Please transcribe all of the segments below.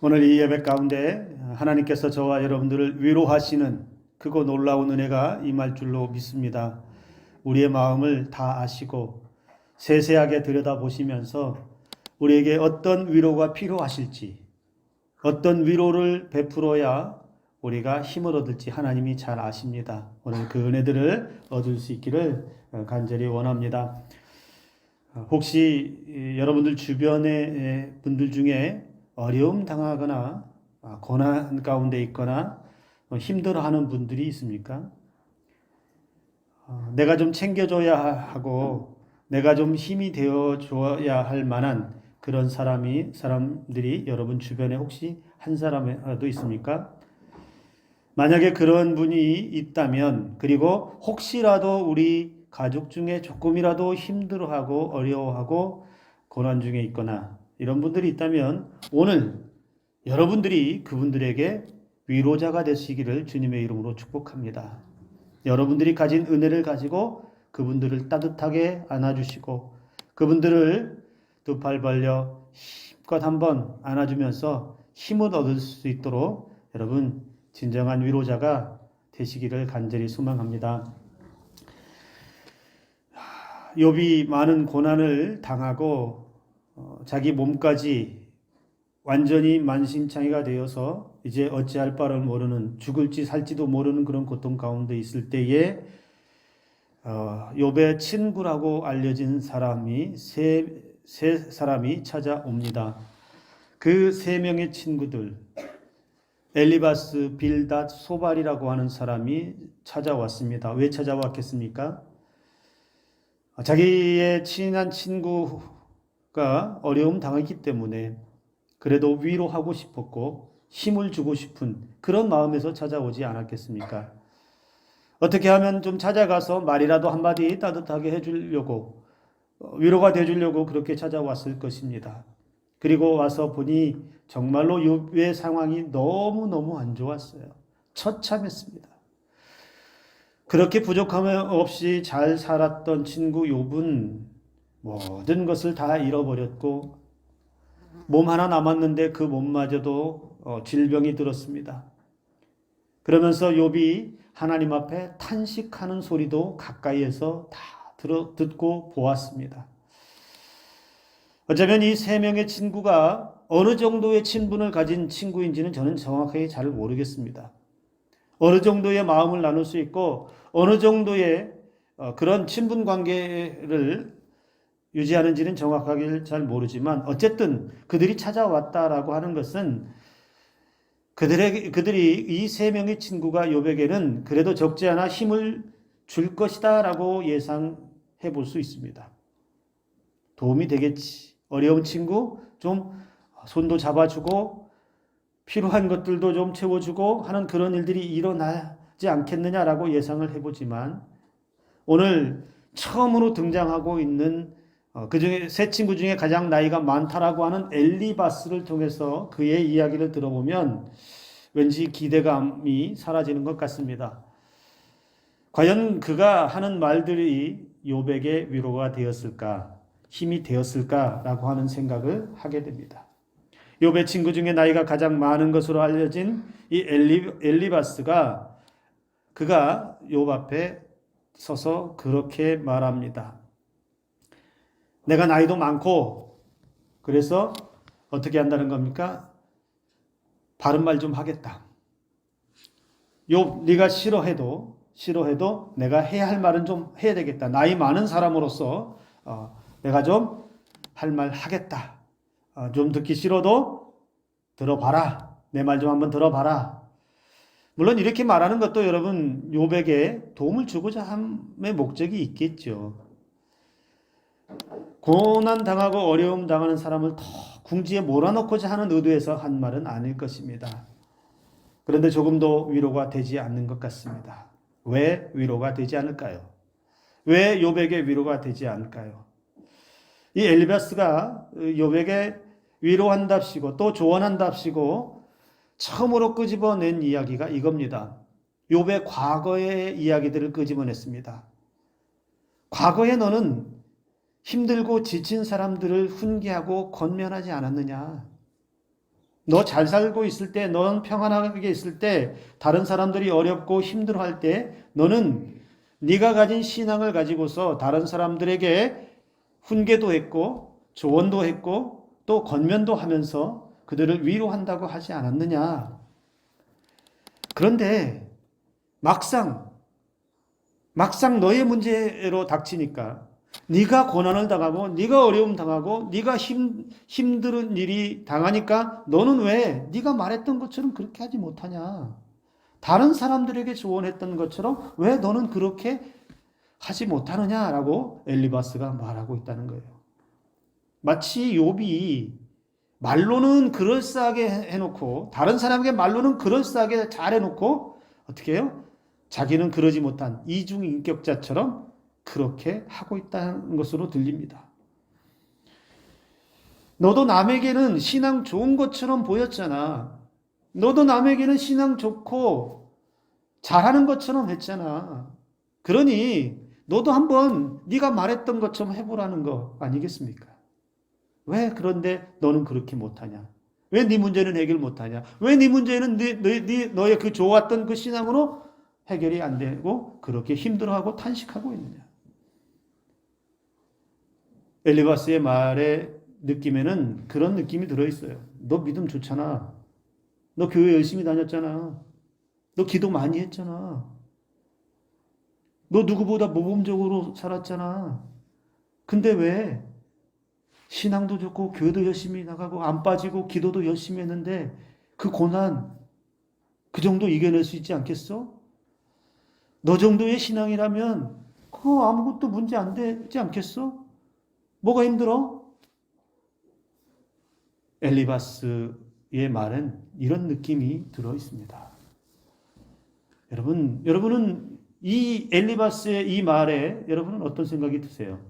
오늘 이 예배 가운데 하나님께서 저와 여러분들을 위로하시는 크고 놀라운 은혜가 임할 줄로 믿습니다. 우리의 마음을 다 아시고 세세하게 들여다보시면서 우리에게 어떤 위로가 필요하실지, 어떤 위로를 베풀어야 우리가 힘을 얻을지 하나님이 잘 아십니다. 오늘 그 은혜들을 얻을 수 있기를 간절히 원합니다. 혹시 여러분들 주변의 분들 중에 어려움 당하거나 고난 가운데 있거나 힘들어하는 분들이 있습니까? 내가 좀 챙겨줘야 하고 내가 좀 힘이 되어줘야 할 만한 그런 사람들이 여러분 주변에 혹시 한 사람이라도 있습니까? 만약에 그런 분이 있다면, 그리고 혹시라도 우리 가족 중에 조금이라도 힘들어하고 어려워하고 고난 중에 있거나 이런 분들이 있다면 오늘 여러분들이 그분들에게 위로자가 되시기를 주님의 이름으로 축복합니다. 여러분들이 가진 은혜를 가지고 그분들을 따뜻하게 안아주시고 그분들을 두 팔 벌려 힘껏 한번 안아주면서 힘을 얻을 수 있도록 여러분 진정한 위로자가 되시기를 간절히 소망합니다. 욥이 많은 고난을 당하고 자기 몸까지 완전히 만신창이가 되어서 이제 어찌할 바를 모르는, 죽을지 살지도 모르는 그런 고통 가운데 있을 때에 욥의 친구라고 알려진 사람이 세 사람이 찾아옵니다. 그 세 명의 친구들, 엘리바스, 빌닷, 소발이라고 하는 사람이 찾아왔습니다. 왜 찾아왔겠습니까? 자기의 친한 친구가 어려움 당했기 때문에 그래도 위로하고 싶었고 힘을 주고 싶은 그런 마음에서 찾아오지 않았겠습니까? 어떻게 하면 좀 찾아가서 말이라도 한마디 따뜻하게 해주려고, 위로가 돼주려고 그렇게 찾아왔을 것입니다. 그리고 와서 보니 정말로 욥의 상황이 너무너무 안 좋았어요. 처참했습니다. 그렇게 부족함 없이 잘 살았던 친구 욥은 모든 것을 다 잃어버렸고 몸 하나 남았는데 그 몸마저도 질병이 들었습니다. 그러면서 욥이 하나님 앞에 탄식하는 소리도 가까이에서 다 듣고 보았습니다. 어쩌면 이 세 명의 친구가 어느 정도의 친분을 가진 친구인지는 저는 정확하게 잘 모르겠습니다. 어느 정도의 마음을 나눌 수 있고 어느 정도의 그런 친분 관계를 유지하는지는 정확하게 잘 모르지만 어쨌든 그들이 찾아왔다라고 하는 것은 그들이 이 세 명의 친구가 욥에게는 그래도 적지 않아 힘을 줄 것이다라고 예상해 볼 수 있습니다. 도움이 되겠지. 어려운 친구 좀 손도 잡아주고 필요한 것들도 좀 채워주고 하는 그런 일들이 일어나지 않겠느냐라고 예상을 해보지만 오늘 처음으로 등장하고 있는 그중에 세 친구 중에 가장 나이가 많다라고 하는 엘리바스를 통해서 그의 이야기를 들어보면 왠지 기대감이 사라지는 것 같습니다. 과연 그가 하는 말들이 욥에게 위로가 되었을까, 힘이 되었을까라고 하는 생각을 하게 됩니다. 욥의 친구 중에 나이가 가장 많은 것으로 알려진 이 엘리바스가 그가 욥 앞에 서서 그렇게 말합니다. 내가 나이도 많고 그래서 어떻게 한다는 겁니까? 바른 말 좀 하겠다. 욥, 네가 싫어해도 내가 해야 할 말은 좀 해야 되겠다. 나이 많은 사람으로서 내가 좀 할 말 하겠다. 좀 듣기 싫어도 들어봐라. 내 말 좀 한번 들어봐라. 물론 이렇게 말하는 것도 여러분 욥에게 도움을 주고자 함의 목적이 있겠죠. 고난 당하고 어려움 당하는 사람을 더 궁지에 몰아넣고자 하는 의도에서 한 말은 아닐 것입니다. 그런데 조금도 위로가 되지 않는 것 같습니다. 왜 위로가 되지 않을까요? 왜 욥에게 위로가 되지 않을까요? 이 엘리바스가 욥에게 위로한답시고 또 조언한답시고 처음으로 끄집어낸 이야기가 이겁니다. 욥의 과거의 이야기들을 끄집어냈습니다. 과거에 너는 힘들고 지친 사람들을 훈계하고 권면하지 않았느냐? 너 잘 살고 있을 때, 넌 평안하게 있을 때, 다른 사람들이 어렵고 힘들어할 때 너는 네가 가진 신앙을 가지고서 다른 사람들에게 훈계도 했고 조언도 했고 또 권면도 하면서 그들을 위로한다고 하지 않았느냐. 그런데 막상 너의 문제로 닥치니까 네가 고난을 당하고 네가 어려움 당하고 네가 힘든 일이 당하니까 너는 왜 네가 말했던 것처럼 그렇게 하지 못하냐? 다른 사람들에게 조언했던 것처럼 왜 너는 그렇게 하지 못하느냐라고 엘리바스가 말하고 있다는 거예요. 마치 욥이 말로는 그럴싸하게 해놓고 다른 사람에게 말로는 그럴싸하게 잘해놓고 어떻게 해요? 자기는 그러지 못한 이중인격자처럼 그렇게 하고 있다는 것으로 들립니다. 너도 남에게는 신앙 좋은 것처럼 보였잖아. 너도 남에게는 신앙 좋고 잘하는 것처럼 했잖아. 그러니 너도 한번 네가 말했던 것처럼 해보라는 거 아니겠습니까? 왜 그런데 너는 그렇게 못하냐? 왜 네 문제는 해결 못하냐? 왜 네 문제는 너의 그 좋았던 그 신앙으로 해결이 안 되고 그렇게 힘들어하고 탄식하고 있느냐? 엘리바스의 말의 느낌에는 그런 느낌이 들어있어요. 너 믿음 좋잖아. 너 교회 열심히 다녔잖아. 너 기도 많이 했잖아. 너 누구보다 모범적으로 살았잖아. 근데 왜 신앙도 좋고 교회도 열심히 나가고 안 빠지고 기도도 열심히 했는데 그 고난 그 정도 이겨낼 수 있지 않겠어? 너 정도의 신앙이라면 그거 아무것도 문제 안 되지 않겠어? 뭐가 힘들어? 엘리바스의 말은 이런 느낌이 들어 있습니다. 여러분은 이 엘리바스의 이 말에 여러분은 어떤 생각이 드세요?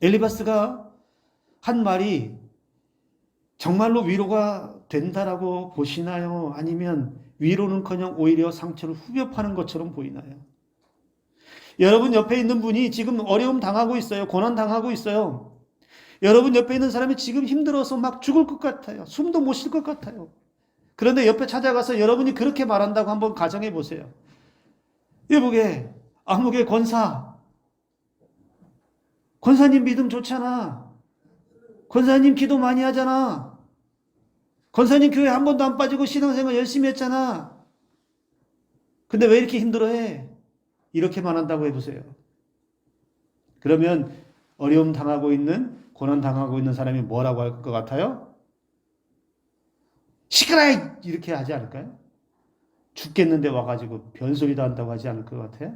엘리바스가 한 말이 정말로 위로가 된다라고 보시나요? 아니면 위로는커녕 오히려 상처를 후벼 파는 것처럼 보이나요? 여러분 옆에 있는 분이 지금 어려움 당하고 있어요. 고난 당하고 있어요. 여러분 옆에 있는 사람이 지금 힘들어서 막 죽을 것 같아요. 숨도 못 쉴 것 같아요. 그런데 옆에 찾아가서 여러분이 그렇게 말한다고 한번 가정해 보세요. 여보게, 아무개 권사님 믿음 좋잖아. 권사님 기도 많이 하잖아. 권사님 교회 한 번도 안 빠지고 신앙생활 열심히 했잖아. 근데 왜 이렇게 힘들어해? 이렇게 말한다고 해보세요. 그러면 어려움 당하고 있는, 고난 당하고 있는 사람이 뭐라고 할 것 같아요? 시끄러이! 이렇게 하지 않을까요? 죽겠는데 와가지고 변소리도 한다고 하지 않을 것 같아요?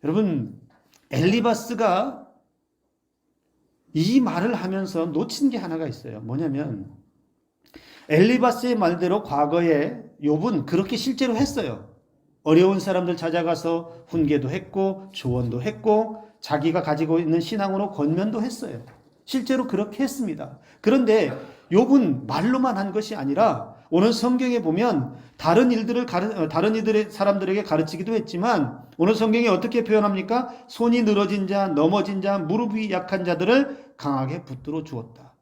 여러분, 엘리바스가 이 말을 하면서 놓친 게 하나가 있어요. 뭐냐면 엘리바스의 말대로 과거에 욥은 그렇게 실제로 했어요. 어려운 사람들 찾아가서 훈계도 했고 조언도 했고 자기가 가지고 있는 신앙으로 권면도 했어요. 실제로 그렇게 했습니다. 그런데 욥은 말로만 한 것이 아니라 오늘 성경에 보면 다른 이들의 사람들에게 가르치기도 했지만 오늘 성경이 어떻게 표현합니까? 손이 늘어진 자, 넘어진 자, 무릎이 약한 자들을 강하게 붙들어 주었다.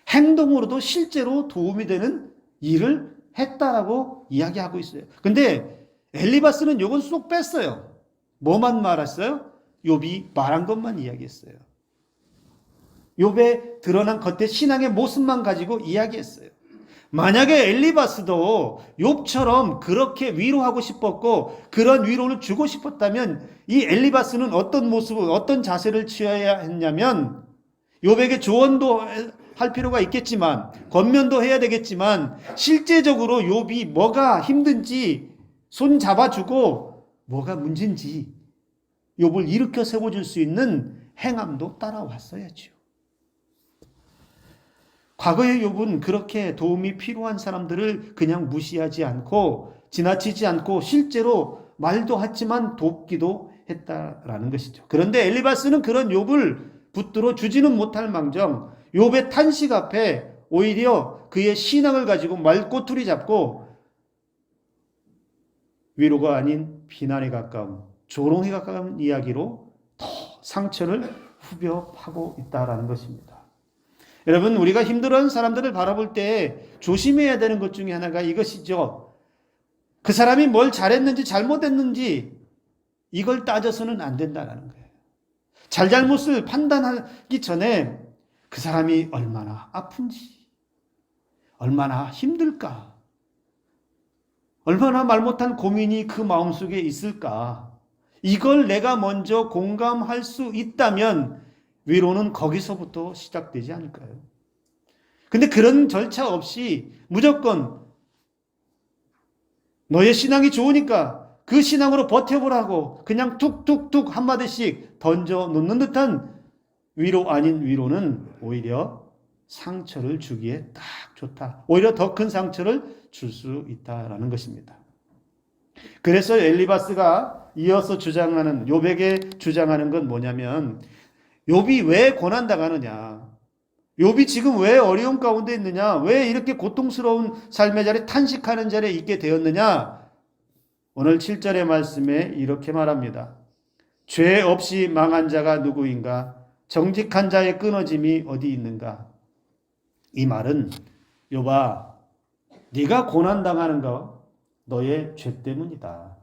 행동으로도 실제로 도움이 되는 일을 했다라고 이야기하고 있어요. 근데 엘리바스는 욥은 쏙 뺐어요. 뭐만 말했어요? 욥이 말한 것만 이야기했어요. 욥의 드러난 겉의 신앙의 모습만 가지고 이야기했어요. 만약에 엘리바스도 욥처럼 그렇게 위로하고 싶었고 그런 위로를 주고 싶었다면 이 엘리바스는 어떤 모습을 어떤 자세를 취해야 했냐면 욥에게 조언도 할 필요가 있겠지만 권면도 해야 되겠지만 실제적으로 욥이 뭐가 힘든지 손 잡아주고 뭐가 문제인지 욥을 일으켜 세워줄 수 있는 행함도 따라왔어야죠. 과거의 욥은 그렇게 도움이 필요한 사람들을 그냥 무시하지 않고 지나치지 않고 실제로 말도 했지만 돕기도 했다라는 것이죠. 그런데 엘리바스는 그런 욥을 붙들어 주지는 못할 망정 욥의 탄식 앞에 오히려 그의 신앙을 가지고 말꼬투리 잡고 위로가 아닌 비난에 가까운 조롱에 가까운 이야기로 더 상처를 후벼 파고 있다라는 것입니다. 여러분, 우리가 힘들어하는 사람들을 바라볼 때 조심해야 되는 것 중에 하나가 이것이죠. 그 사람이 뭘 잘했는지 잘못했는지 이걸 따져서는 안 된다는 거예요. 잘잘못을 판단하기 전에 그 사람이 얼마나 아픈지, 얼마나 힘들까, 얼마나 말 못한 고민이 그 마음속에 있을까, 이걸 내가 먼저 공감할 수 있다면 위로는 거기서부터 시작되지 않을까요? 근데 그런 절차 없이 무조건 너의 신앙이 좋으니까 그 신앙으로 버텨보라고 그냥 툭툭툭 한마디씩 던져 놓는 듯한 위로 아닌 위로는 오히려 상처를 주기에 딱 좋다. 오히려 더 큰 상처를 줄 수 있다라는 것입니다. 그래서 엘리바스가 이어서 주장하는, 욥에게 주장하는 건 뭐냐면, 욥이 왜 고난당하느냐, 욥이 지금 왜 어려움 가운데 있느냐, 왜 이렇게 고통스러운 삶의 자리에 탄식하는 자리에 있게 되었느냐. 오늘 7절의 말씀에 이렇게 말합니다. 죄 없이 망한 자가 누구인가? 정직한 자의 끊어짐이 어디 있는가? 이 말은 욥아, 네가 고난당하는 거 너의 죄 때문이다.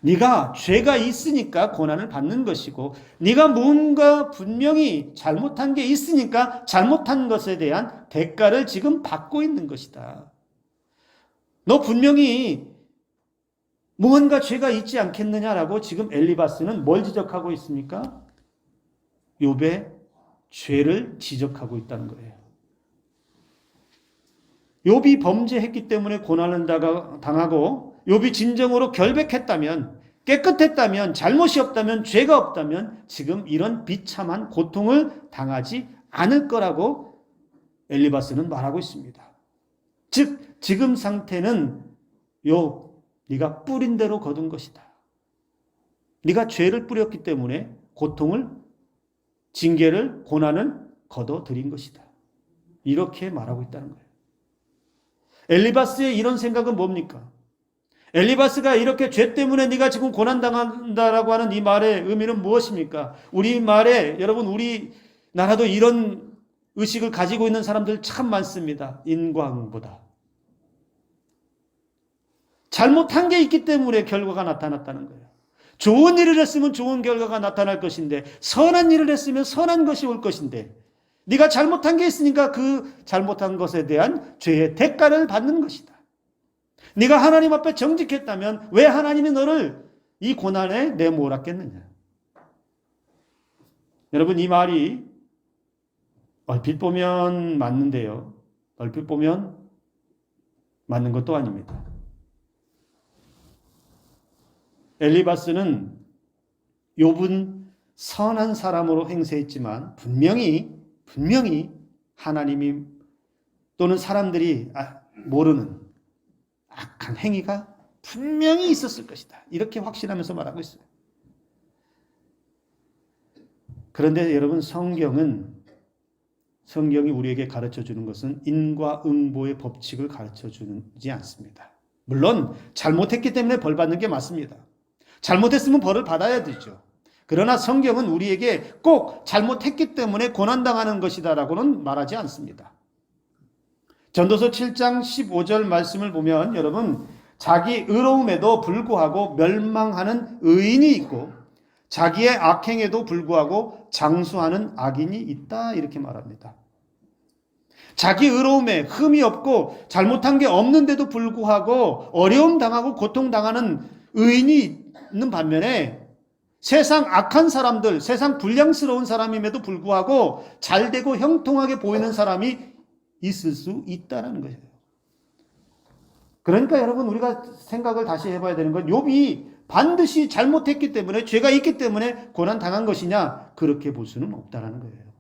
네가 죄가 있으니까 고난을 받는 것이고, 네가 뭔가 분명히 잘못한 게 있으니까 잘못한 것에 대한 대가를 지금 받고 있는 것이다. 너 분명히 무언가 죄가 있지 않겠느냐라고 지금 엘리바스는 뭘 지적하고 있습니까? 욥의 죄를 지적하고 있다는 거예요. 욥이 범죄했기 때문에 고난을 당하고, 욥이 진정으로 결백했다면, 깨끗했다면, 잘못이 없다면, 죄가 없다면 지금 이런 비참한 고통을 당하지 않을 거라고 엘리바스는 말하고 있습니다. 즉 지금 상태는 욥, 네가 뿌린 대로 거둔 것이다. 네가 죄를 뿌렸기 때문에 고통을, 징계를, 고난을 거둬들인 것이다. 이렇게 말하고 있다는 거예요. 엘리바스의 이런 생각은 뭡니까? 엘리바스가 이렇게 죄 때문에 네가 지금 고난당한다라고 하는 이 말의 의미는 무엇입니까? 우리말에, 여러분, 우리나라도 이런 의식을 가지고 있는 사람들 참 많습니다. 인과응보다. 잘못한 게 있기 때문에 결과가 나타났다는 거예요. 좋은 일을 했으면 좋은 결과가 나타날 것인데, 선한 일을 했으면 선한 것이 올 것인데, 네가 잘못한 게 있으니까 그 잘못한 것에 대한 죄의 대가를 받는 것이다. 네가 하나님 앞에 정직했다면 왜 하나님이 너를 이 고난에 내몰았겠느냐. 여러분, 이 말이 얼핏 보면 맞는데요, 얼핏 보면 맞는 것도 아닙니다. 엘리바스는 욥은 선한 사람으로 행세했지만 분명히 하나님이 또는 사람들이 모르는 악한 행위가 분명히 있었을 것이다. 이렇게 확신하면서 말하고 있어요. 그런데 여러분, 성경이 우리에게 가르쳐 주는 것은 인과응보의 법칙을 가르쳐 주지 않습니다. 물론 잘못했기 때문에 벌 받는 게 맞습니다. 잘못했으면 벌을 받아야 되죠. 그러나 성경은 우리에게 꼭 잘못했기 때문에 고난당하는 것이다라고는 말하지 않습니다. 전도서 7장 15절 말씀을 보면 여러분, 자기 의로움에도 불구하고 멸망하는 의인이 있고 자기의 악행에도 불구하고 장수하는 악인이 있다, 이렇게 말합니다. 자기 의로움에 흠이 없고 잘못한 게 없는데도 불구하고 어려움 당하고 고통 당하는 의인이 있는 반면에, 세상 악한 사람들, 세상 불량스러운 사람임에도 불구하고 잘되고 형통하게 보이는 사람이 있을 수 있다는 거예요. 그러니까 여러분, 우리가 생각을 다시 해봐야 되는 건, 욥이 반드시 잘못했기 때문에, 죄가 있기 때문에 고난 당한 것이냐, 그렇게 볼 수는 없다는 거예요.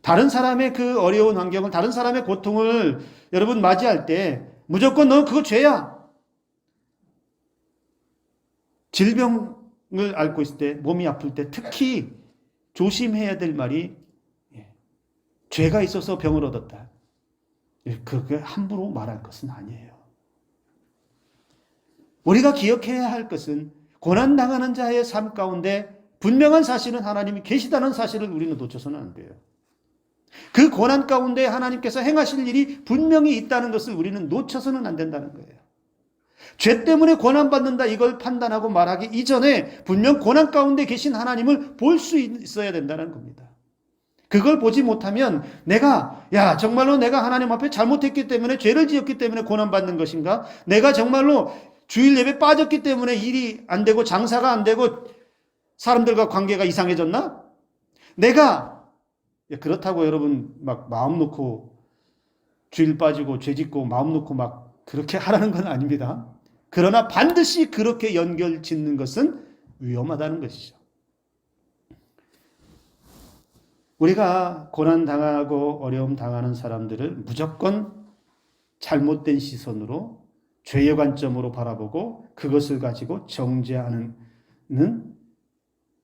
다른 사람의 그 어려운 환경을, 다른 사람의 고통을 여러분 맞이할 때 무조건 너 그거 죄야, 질병을 앓고 있을 때, 몸이 아플 때 특히 조심해야 될 말이, 죄가 있어서 병을 얻었다, 그렇게 함부로 말할 것은 아니에요. 우리가 기억해야 할 것은 고난당하는 자의 삶 가운데 분명한 사실은 하나님이 계시다는 사실을 우리는 놓쳐서는 안 돼요. 그 고난 가운데 하나님께서 행하실 일이 분명히 있다는 것을 우리는 놓쳐서는 안 된다는 거예요. 죄 때문에 고난받는다 이걸 판단하고 말하기 이전에 분명 고난 가운데 계신 하나님을 볼 수 있어야 된다는 겁니다. 그걸 보지 못하면 정말로 내가 하나님 앞에 잘못했기 때문에 죄를 지었기 때문에 고난받는 것인가? 내가 정말로 주일 예배 빠졌기 때문에 일이 안 되고 장사가 안 되고 사람들과 관계가 이상해졌나? 그렇다고 여러분 막 마음 놓고 주일 빠지고 죄 짓고 마음 놓고 막 그렇게 하라는 건 아닙니다. 그러나 반드시 그렇게 연결 짓는 것은 위험하다는 것이죠. 우리가 고난당하고 어려움 당하는 사람들을 무조건 잘못된 시선으로 죄의 관점으로 바라보고 그것을 가지고 정죄하는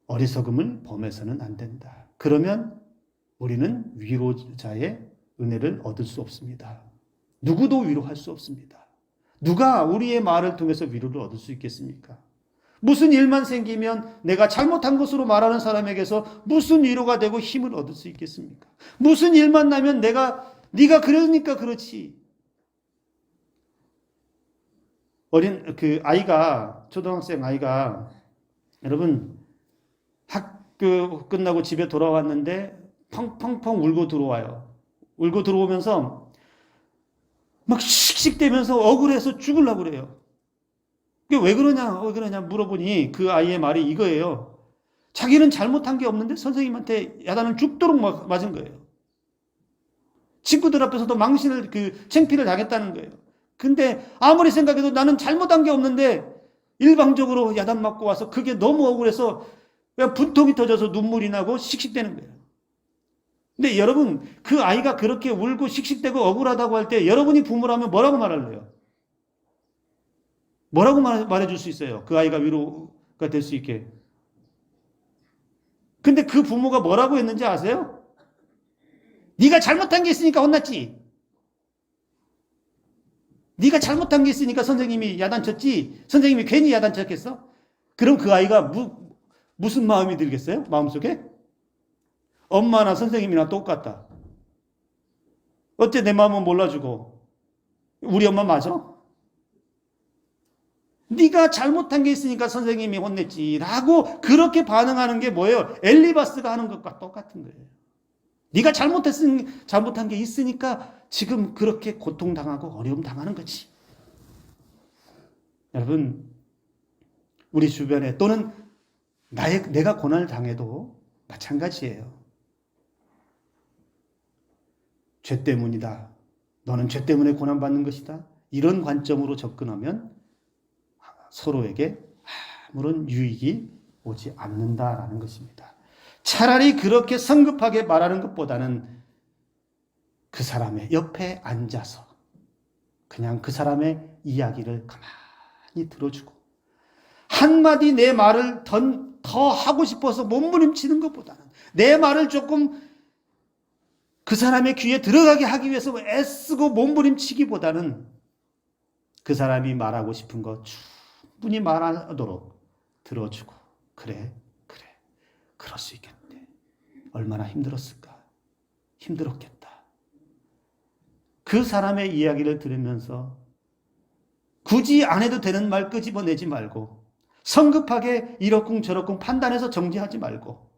어리석음을 범해서는 안 된다. 그러면 우리는 위로자의 은혜를 얻을 수 없습니다. 누구도 위로할 수 없습니다. 누가 우리의 말을 통해서 위로를 얻을 수 있겠습니까? 무슨 일만 생기면 내가 잘못한 것으로 말하는 사람에게서 무슨 위로가 되고 힘을 얻을 수 있겠습니까? 무슨 일만 나면 네가 그러니까 그렇지. 초등학생 아이가 여러분 학교 끝나고 집에 돌아왔는데 펑펑펑 울고 들어와요. 울고 들어오면서 막 씩씩대면서 억울해서 죽으려고 그래요. 왜 그러냐 물어보니 그 아이의 말이 이거예요. 자기는 잘못한 게 없는데 선생님한테 야단을 죽도록 맞은 거예요. 친구들 앞에서도 망신을 창피를 당했다는 거예요. 근데 아무리 생각해도 나는 잘못한 게 없는데 일방적으로 야단 맞고 와서 그게 너무 억울해서 그냥 분통이 터져서 눈물이 나고 씩씩대는 거예요. 근데 여러분 그 아이가 그렇게 울고 씩씩대고 억울하다고 할 때 여러분이 부모라면 뭐라고 말할래요? 뭐라고 말해줄 수 있어요? 그 아이가 위로가 될 수 있게. 근데 그 부모가 뭐라고 했는지 아세요? 네가 잘못한 게 있으니까 혼났지. 네가 잘못한 게 있으니까 선생님이 야단쳤지. 선생님이 괜히 야단쳤겠어? 그럼 그 아이가 무슨 마음이 들겠어요? 마음속에? 엄마나 선생님이나 똑같다. 어째 내 마음은 몰라주고 우리 엄마 맞아? 네가 잘못한 게 있으니까 선생님이 혼냈지 라고 그렇게 반응하는 게 뭐예요? 엘리바스가 하는 것과 똑같은 거예요. 네가 잘못한 게 있으니까 지금 그렇게 고통당하고 어려움 당하는 거지. 여러분 우리 주변에 또는 내가 고난을 당해도 마찬가지예요. 죄 때문이다. 너는 죄 때문에 고난받는 것이다. 이런 관점으로 접근하면 서로에게 아무런 유익이 오지 않는다라는 것입니다. 차라리 그렇게 성급하게 말하는 것보다는 그 사람의 옆에 앉아서 그냥 그 사람의 이야기를 가만히 들어주고 한마디 내 말을 더 하고 싶어서 몸부림치는 것보다는 내 말을 조금 그 사람의 귀에 들어가게 하기 위해서 애쓰고 몸부림치기보다는 그 사람이 말하고 싶은 거 충분히 말하도록 들어주고 그래 그럴 수 있겠네. 얼마나 힘들었을까. 힘들었겠다. 그 사람의 이야기를 들으면서 굳이 안 해도 되는 말 끄집어내지 말고 성급하게 이러쿵저러쿵 판단해서 정지하지 말고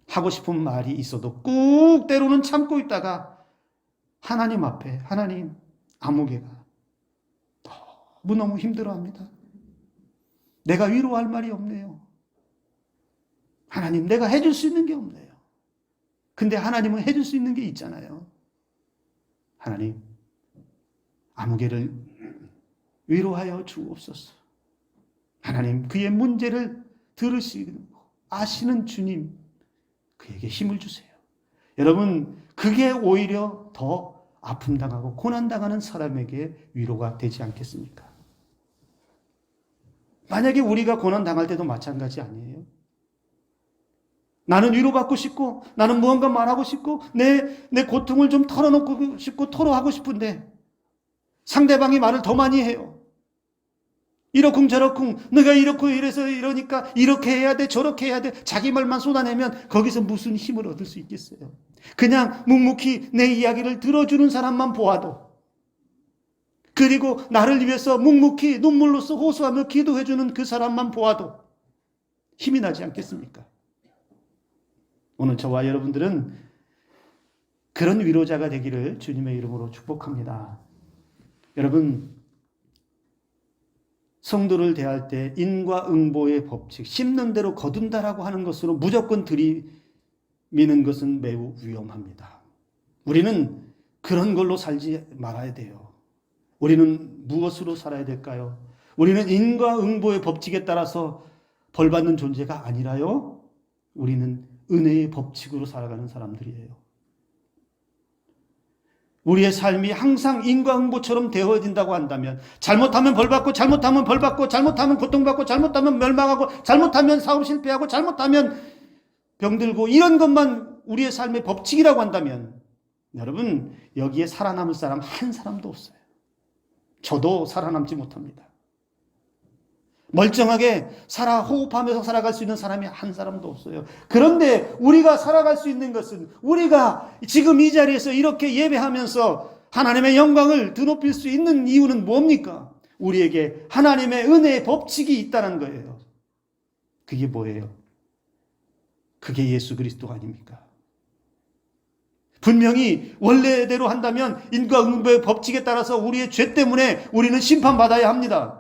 하고 싶은 말이 있어도 꾹 때로는 참고 있다가 하나님 앞에 하나님 아무개가 너무 힘들어합니다. 내가 위로할 말이 없네요. 하나님 내가 해줄 수 있는 게 없네요. 근데 하나님은 해줄 수 있는 게 있잖아요. 하나님 아무개를 위로하여 주옵소서. 하나님 그의 문제를 들으시고 아시는 주님 그에게 힘을 주세요. 여러분 그게 오히려 더 아픔 당하고 고난 당하는 사람에게 위로가 되지 않겠습니까? 만약에 우리가 고난 당할 때도 마찬가지 아니에요? 나는 위로받고 싶고 나는 무언가 말하고 싶고 내 고통을 좀 털어놓고 싶고 토로하고 싶은데 상대방이 말을 더 많이 해요. 이러쿵저러쿵 내가 이렇고 이래서 이러니까 이렇게 해야 돼 저렇게 해야 돼 자기 말만 쏟아내면 거기서 무슨 힘을 얻을 수 있겠어요. 그냥 묵묵히 내 이야기를 들어주는 사람만 보아도, 그리고 나를 위해서 묵묵히 눈물로써 호소하며 기도해주는 그 사람만 보아도 힘이 나지 않겠습니까? 오늘 저와 여러분들은 그런 위로자가 되기를 주님의 이름으로 축복합니다. 여러분, 성도를 대할 때 인과응보의 법칙, 심는 대로 거둔다라고 하는 것으로 무조건 들이미는 것은 매우 위험합니다. 우리는 그런 걸로 살지 말아야 돼요. 우리는 무엇으로 살아야 될까요? 우리는 인과응보의 법칙에 따라서 벌받는 존재가 아니라요, 우리는 은혜의 법칙으로 살아가는 사람들이에요. 우리의 삶이 항상 인과응보처럼 되어진다고 한다면, 잘못하면 벌받고, 잘못하면 벌받고, 잘못하면 고통받고, 잘못하면 멸망하고, 잘못하면 사업 실패하고, 잘못하면 병들고, 이런 것만 우리의 삶의 법칙이라고 한다면, 여러분, 여기에 살아남을 사람 한 사람도 없어요. 저도 살아남지 못합니다. 멀쩡하게 호흡하면서 살아갈 수 있는 사람이 한 사람도 없어요. 그런데 우리가 살아갈 수 있는 것은, 우리가 지금 이 자리에서 이렇게 예배하면서 하나님의 영광을 드높일 수 있는 이유는 뭡니까? 우리에게 하나님의 은혜의 법칙이 있다는 거예요. 그게 뭐예요? 그게 예수 그리스도 아닙니까? 분명히 원래대로 한다면 인과응보의 법칙에 따라서 우리의 죄 때문에 우리는 심판받아야 합니다.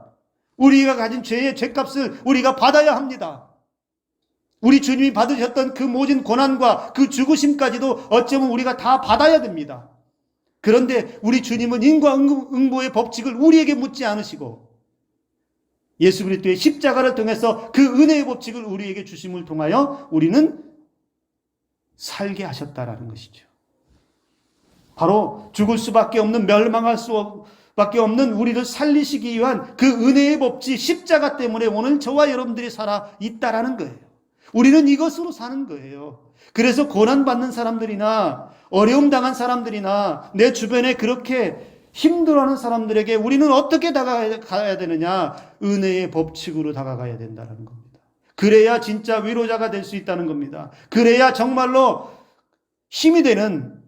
우리가 가진 죄의 죄값을 우리가 받아야 합니다. 우리 주님이 받으셨던 그 모진 고난과 그 죽으심까지도 어쩌면 우리가 다 받아야 됩니다. 그런데 우리 주님은 인과응보의 법칙을 우리에게 묻지 않으시고 예수 그리스도의 십자가를 통해서 그 은혜의 법칙을 우리에게 주심을 통하여 우리는 살게 하셨다라는 것이죠. 바로 죽을 수밖에 없는, 멸망할 수밖에 없는 우리를 살리시기 위한 그 은혜의 법칙, 십자가 때문에 오늘 저와 여러분들이 살아 있다라는 거예요. 우리는 이것으로 사는 거예요. 그래서 고난받는 사람들이나 어려움 당한 사람들이나 내 주변에 그렇게 힘들어하는 사람들에게 우리는 어떻게 다가가야 되느냐? 은혜의 법칙으로 다가가야 된다는 겁니다. 그래야 진짜 위로자가 될 수 있다는 겁니다. 그래야 정말로 힘이 되는,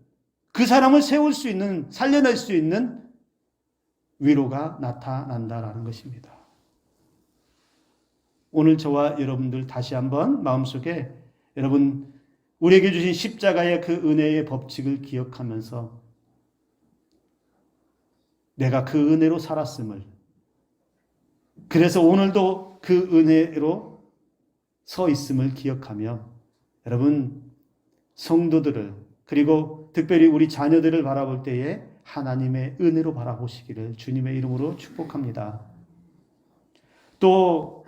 그 사람을 세울 수 있는, 살려낼 수 있는 위로가 나타난다라는 것입니다. 오늘 저와 여러분들 다시 한번 마음속에 여러분 우리에게 주신 십자가의 그 은혜의 법칙을 기억하면서 내가 그 은혜로 살았음을, 그래서 오늘도 그 은혜로 서 있음을 기억하며 여러분 성도들을, 그리고 특별히 우리 자녀들을 바라볼 때에 하나님의 은혜로 바라보시기를 주님의 이름으로 축복합니다. 또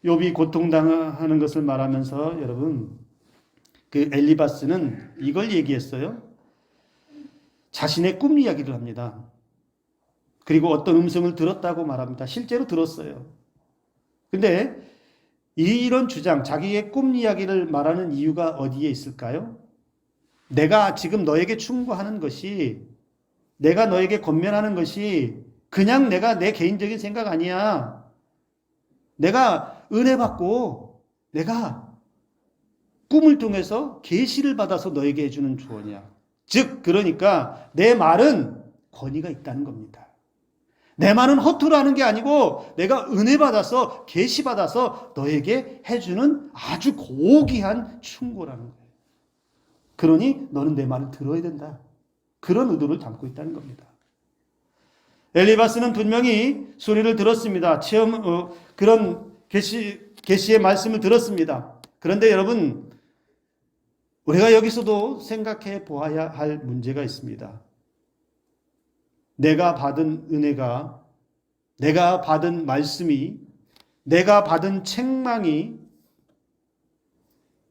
욥이 고통당하는 것을 말하면서 여러분 그 엘리바스는 이걸 얘기했어요. 자신의 꿈 이야기를 합니다. 그리고 어떤 음성을 들었다고 말합니다. 실제로 들었어요. 근데 이런 주장, 자기의 꿈 이야기를 말하는 이유가 어디에 있을까요? 내가 지금 너에게 충고하는 것이, 내가 너에게 권면하는 것이 그냥 내가 내 개인적인 생각 아니야. 내가 은혜 받고 내가 꿈을 통해서 계시를 받아서 너에게 해주는 조언이야. 즉 그러니까 내 말은 권위가 있다는 겁니다. 내 말은 허투루 하는 게 아니고 내가 은혜 받아서 계시 받아서 너에게 해주는 아주 고귀한 충고라는 거예요. 그러니 너는 내 말을 들어야 된다. 그런 의도를 담고 있다는 겁니다. 엘리바스는 분명히 소리를 들었습니다. 그런 계시의 말씀을 들었습니다. 그런데 여러분, 우리가 여기서도 생각해 보아야 할 문제가 있습니다. 내가 받은 은혜가, 내가 받은 말씀이, 내가 받은 책망이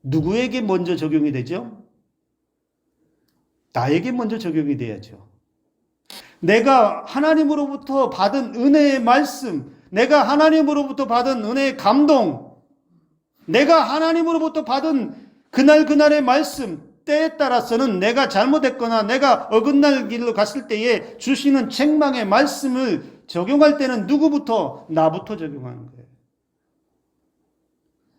누구에게 먼저 적용이 되죠? 나에게 먼저 적용이 돼야죠. 내가 하나님으로부터 받은 은혜의 말씀, 내가 하나님으로부터 받은 은혜의 감동, 내가 하나님으로부터 받은 그날의 말씀, 때에 따라서는 내가 잘못했거나 내가 어긋날 길로 갔을 때에 주시는 책망의 말씀을 적용할 때는 누구부터? 나부터 적용하는 거예요.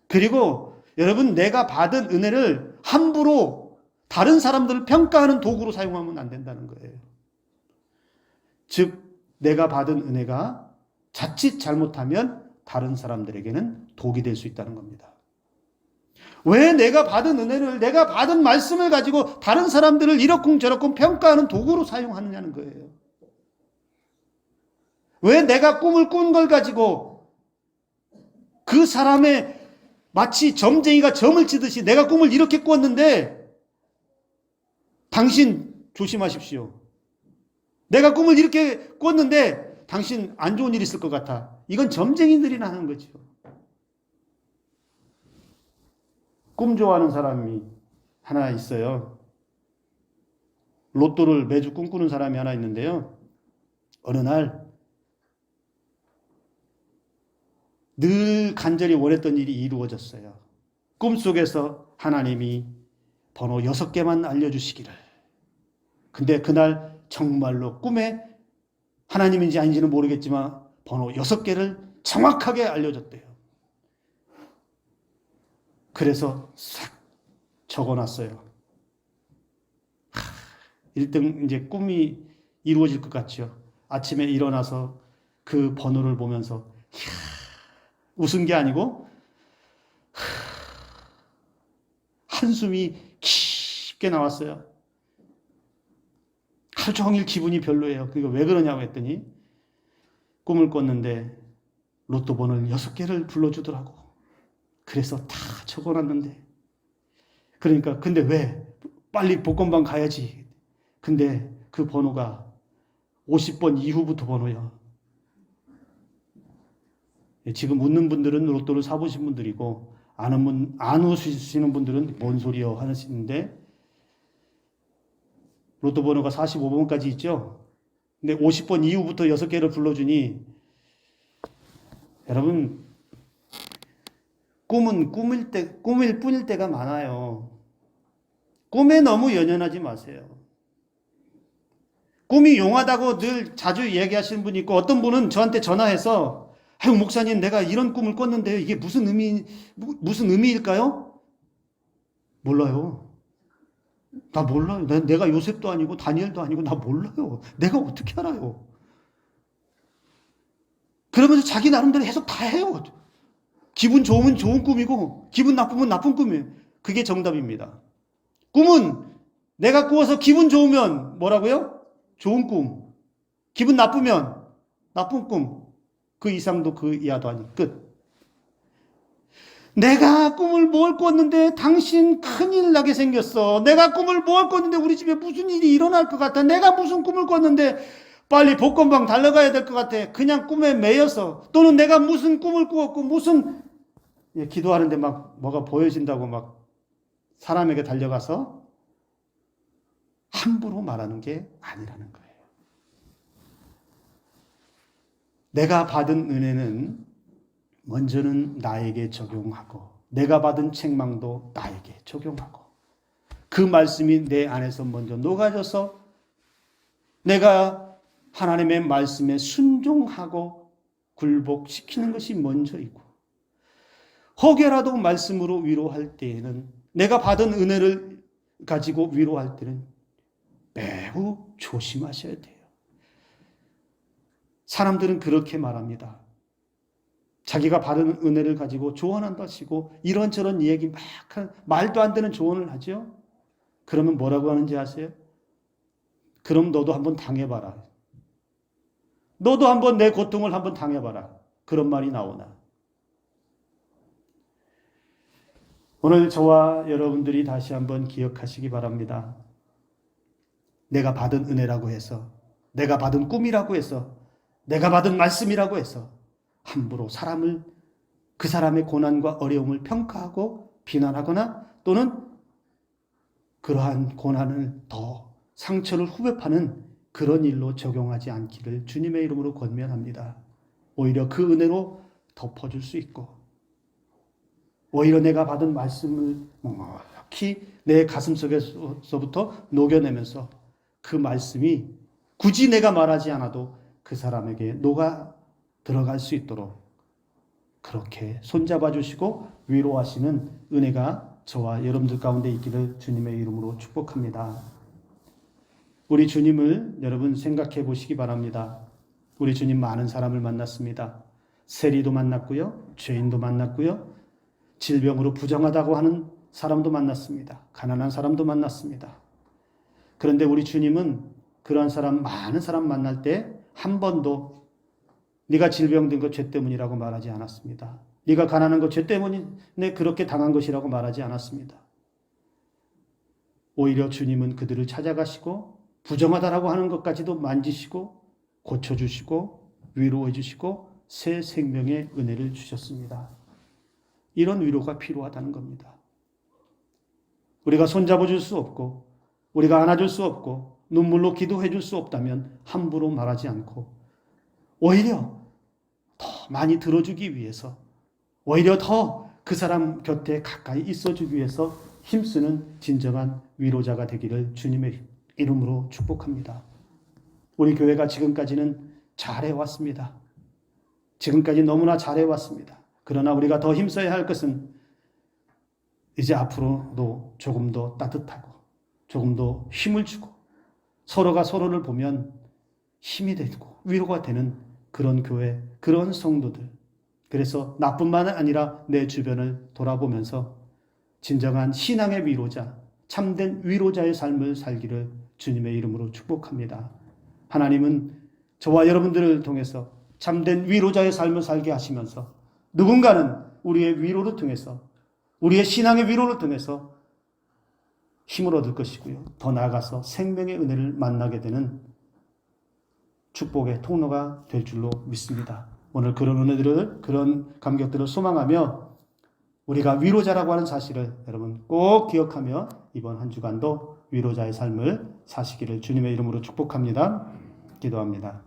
그리고 여러분, 내가 받은 은혜를 함부로 다른 사람들을 평가하는 도구로 사용하면 안 된다는 거예요. 즉, 내가 받은 은혜가 자칫 잘못하면 다른 사람들에게는 독이 될 수 있다는 겁니다. 왜 내가 받은 은혜를, 내가 받은 말씀을 가지고 다른 사람들을 이러쿵저러쿵 평가하는 도구로 사용하느냐는 거예요. 왜 내가 꿈을 꾼 걸 가지고 그 사람의 마치 점쟁이가 점을 치듯이 내가 꿈을 이렇게 꿨는데 당신 조심하십시오. 내가 꿈을 이렇게 꿨는데 당신 안 좋은 일 있을 것 같아. 이건 점쟁이들이나 하는 거죠. 꿈 좋아하는 사람이 하나 있어요. 로또를 매주 꿈꾸는 사람이 하나 있는데요. 어느 날 늘 간절히 원했던 일이 이루어졌어요. 꿈속에서 하나님이 번호 6개만 알려주시기를. 근데 그날 정말로 꿈에 하나님인지 아닌지는 모르겠지만 번호 6개를 정확하게 알려줬대요. 그래서 싹 적어놨어요. 1등 이제 꿈이 이루어질 것 같죠. 아침에 일어나서 그 번호를 보면서 웃은 게 아니고 한숨이 깊게 나왔어요. 하루 종일 기분이 별로예요. 그게 왜 그러냐고 했더니 꿈을 꿨는데 로또 번호를 6개를 불러주더라고. 그래서 다 적어놨는데 그러니까 근데 왜 빨리 복권방 가야지. 근데 그 번호가 50번 이후부터 번호야. 지금 웃는 분들은 로또를 사보신 분들이고 안 웃으시는 분들은 뭔 소리요 하시는데 로또 번호가 45번까지 있죠. 근데 50번 이후부터 6개를 불러주니 여러분 꿈은 꿈일 뿐일 때가 많아요. 꿈에 너무 연연하지 마세요. 꿈이 용하다고 늘 자주 얘기하시는 분이 있고 어떤 분은 저한테 전화해서 아유 목사님 내가 이런 꿈을 꿨는데요. 이게 무슨 의미일까요? 몰라요. 나 몰라요. 내가 요셉도 아니고 다니엘도 아니고 나 몰라요. 내가 어떻게 알아요? 그러면서 자기 나름대로 해석 다 해요. 기분 좋으면 좋은 꿈이고 기분 나쁘면 나쁜 꿈이에요. 그게 정답입니다. 꿈은 내가 꾸어서 기분 좋으면 뭐라고요? 좋은 꿈. 기분 나쁘면 나쁜 꿈. 그 이상도 그 이하도 아니. 끝. 내가 꿈을 뭘 꿨는데 당신 큰일 나게 생겼어. 내가 꿈을 뭘 꿨는데 우리 집에 무슨 일이 일어날 것 같아. 내가 무슨 꿈을 꿨는데 빨리 복권방 달려가야 될 것 같아. 그냥 꿈에 매여서. 또는 내가 무슨 꿈을 꾸었고 무슨 기도하는데 막 뭐가 보여진다고 막 사람에게 달려가서 함부로 말하는 게 아니라는 거예요. 내가 받은 은혜는 먼저는 나에게 적용하고 내가 받은 책망도 나에게 적용하고 그 말씀이 내 안에서 먼저 녹아져서 내가 하나님의 말씀에 순종하고 굴복시키는 것이 먼저이고 혹여라도 말씀으로 위로할 때에는 내가 받은 은혜를 가지고 위로할 때는 매우 조심하셔야 돼요. 사람들은 그렇게 말합니다. 자기가 받은 은혜를 가지고 조언한다시고 이런저런 얘기 막 말도 안 되는 조언을 하죠. 그러면 뭐라고 하는지 아세요? 그럼 너도 한번 당해봐라. 너도 한번 내 고통을 한번 당해봐라. 그런 말이 나오나. 오늘 저와 여러분들이 다시 한번 기억하시기 바랍니다. 내가 받은 은혜라고 해서, 내가 받은 꿈이라고 해서, 내가 받은 말씀이라고 해서 함부로 그 사람의 고난과 어려움을 평가하고 비난하거나 또는 그러한 고난을 더 상처를 후벼파는 그런 일로 적용하지 않기를 주님의 이름으로 권면합니다. 오히려 그 은혜로 덮어줄 수 있고 오히려 내가 받은 말씀을 묵묵히 내 가슴속에서부터 녹여내면서 그 말씀이 굳이 내가 말하지 않아도 그 사람에게 녹아 들어갈 수 있도록 그렇게 손잡아 주시고 위로하시는 은혜가 저와 여러분들 가운데 있기를 주님의 이름으로 축복합니다. 우리 주님을 여러분 생각해 보시기 바랍니다. 우리 주님 많은 사람을 만났습니다. 세리도 만났고요. 죄인도 만났고요. 질병으로 부정하다고 하는 사람도 만났습니다. 가난한 사람도 만났습니다. 그런데 우리 주님은 그러한 사람, 많은 사람 만날 때 한 번도 네가 질병든 거 죄 때문이라고 말하지 않았습니다. 네가 가난한 거 죄 때문에 그렇게 당한 것이라고 말하지 않았습니다. 오히려 주님은 그들을 찾아가시고 부정하다라고 하는 것까지도 만지시고 고쳐주시고 위로해 주시고 새 생명의 은혜를 주셨습니다. 이런 위로가 필요하다는 겁니다. 우리가 손잡아 줄 수 없고 우리가 안아줄 수 없고 눈물로 기도해 줄 수 없다면 함부로 말하지 않고 오히려 더 많이 들어주기 위해서 오히려 더 그 사람 곁에 가까이 있어주기 위해서 힘쓰는 진정한 위로자가 되기를 주님의 이름으로 축복합니다. 우리 교회가 지금까지는 잘해왔습니다. 지금까지 너무나 잘해왔습니다. 그러나 우리가 더 힘써야 할 것은 이제 앞으로도 조금 더 따뜻하고 조금 더 힘을 주고 서로가 서로를 보면 힘이 되고 위로가 되는 그런 교회, 그런 성도들. 그래서 나뿐만 아니라 내 주변을 돌아보면서 진정한 신앙의 위로자, 참된 위로자의 삶을 살기를 주님의 이름으로 축복합니다. 하나님은 저와 여러분들을 통해서 참된 위로자의 삶을 살게 하시면서 누군가는 우리의 위로를 통해서 우리의 신앙의 위로를 통해서 힘을 얻을 것이고요. 더 나아가서 생명의 은혜를 만나게 되는 축복의 통로가 될 줄로 믿습니다. 오늘 그런 은혜들을, 그런 감격들을 소망하며 우리가 위로자라고 하는 사실을 여러분 꼭 기억하며 이번 한 주간도 위로자의 삶을 사시기를 주님의 이름으로 축복합니다. 기도합니다.